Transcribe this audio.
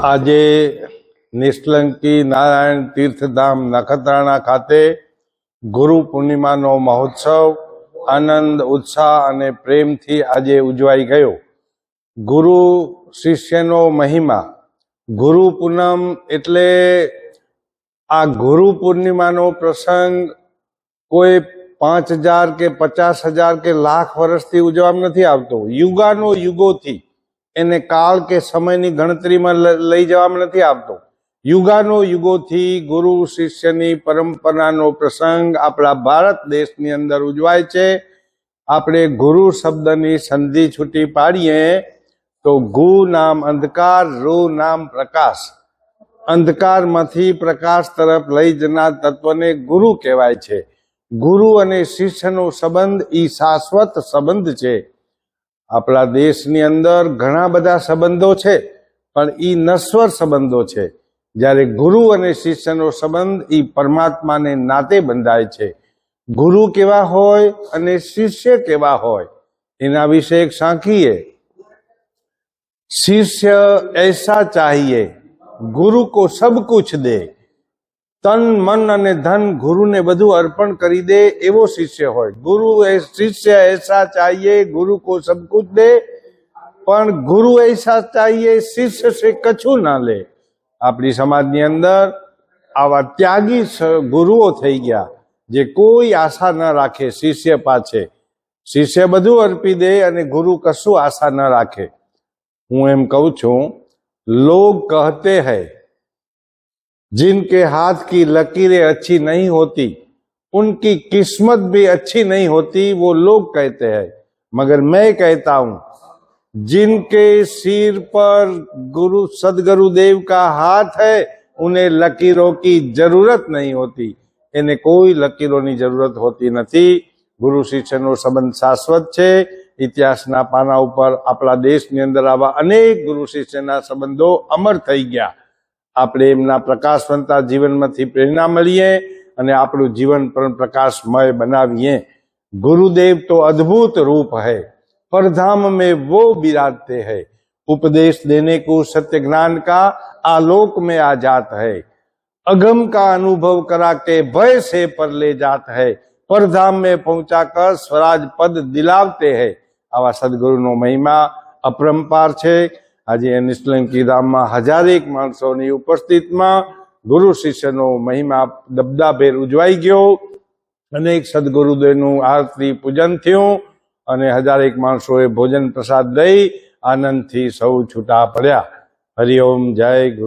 આજે નિષ્કલંકી નારાયણ તીર્થધામ નખત્રાણા ખાતે ગુરુ પૂર્ણિમાનો મહોત્સવ આનંદ ઉત્સાહ અને પ્રેમથી આજે ઉજવાઈ ગયો। ગુરુ શિષ્યનો મહિમા। ગુરુ પૂનમ એટલે આ ગુરુ પૂર્ણિમાનો પ્રસંગ કોઈ 5000 કે 50,000 કે લાખ વર્ષથી ઉજવવામાં નથી આવતો। યુગાનો યુગોથી એને કાળ કે સમયની ગણતરીમાં લઈ જવામાં નથી આવતો। યુગાનો યુગોથી ગુરુ શિષ્યની પરંપરાનો પ્રસંગ આપણા ભારત દેશની અંદર ઉજવાય છે। આપણે ગુરુ શબ્દની સંધિ છૂટી પાડીએ તો ગુ નામ અંધકાર, રુ નામ પ્રકાશ। અંધકારમાંથી પ્રકાશ તરફ લઈ જનાર તત્વને ગુરુ કહેવાય છે। ગુરુ અને શિષ્યનો સંબંધ એ શાશ્વત સંબંધ છે। આપણા દેશની અંદર ઘણા બધા સંબંધો છે, પણ એ નશ્વર સંબંધો છે। જ્યારે ગુરુ અને શિષ્યનો સંબંધ એ પરમાત્માને નાતે બંધાય છે। ગુરુ કેવા હોય અને શિષ્ય કેવા હોય એના વિશે એક સાંખીએ। शिष्य ऐसा चाहिए गुरु को सब कुछ दे। तन मन અને ધન ગુરુને બધું અર્પણ કરી દે એવો શિષ્ય હોય। ગુરુ એ શિષ્ય ऐसा चाहिए गुरु को सब कुछ दे, પણ ગુરુ ऐसा चाहिए શિષ્ય से કછું ના લે। આપણી સમાજની અંદર આવા ત્યાગી ગુરુઓ થઈ ગયા જે કોઈ આશા ન રાખે શિષ્ય પાછે। શિષ્ય બધું અર્પી દે અને ગુરુ કશું આશા ન રાખે। હું એમ કહું છું, लोग कहते हैं जिनके हाथ की लकीरें अच्छी नहीं होती उनकी किस्मत भी अच्छी नहीं होती, वो लोग कहते हैं। मगर मैं कहता हूं, जिनके सिर पर गुरु सदगुरुदेव का हाथ है उन्हें लकीरों की जरूरत नहीं होती। इन्हें कोई लकीरों की जरूरत होती नहीं। गुरु शिष्यनो संबंध शाश्वत है। इतिहासना पाना पर अपना देशनी अंदर आवा अनेक गुरु शिष्यना संबंधो अमर थई गया। આપણે એમના પ્રકાશવંતા જીવનમાંથી પ્રેરણા મળીએ અને આપણું જીવન પણ પ્રકાશમય બનાવીએ। गुरुदेव तो अद्भुत रूप है, परधाम में वो विराजते हैं। उपदेश देने को सत्य ज्ञान का आलोक में आ जात है। अगम का अनुभव करा के भय से पर ले जात है। परधाम में पहुंचा कर स्वराज पद दिलावते हैं। आवा सदगुरुनो महिमा अपरंपार छे। आज निष्कलंकी धाम में 1001 माणसोनी उपस्थितिमां गुरु शिष्यनो महिमा दबदाभेर उजवाई गयो। अनेक सदगुरुदेवनुं आरती पूजन थयुं अने 1001 माणसोए भोजन प्रसाद दई आनंदथी सौ छूटा पड्या। हरिओम, जय गुरु।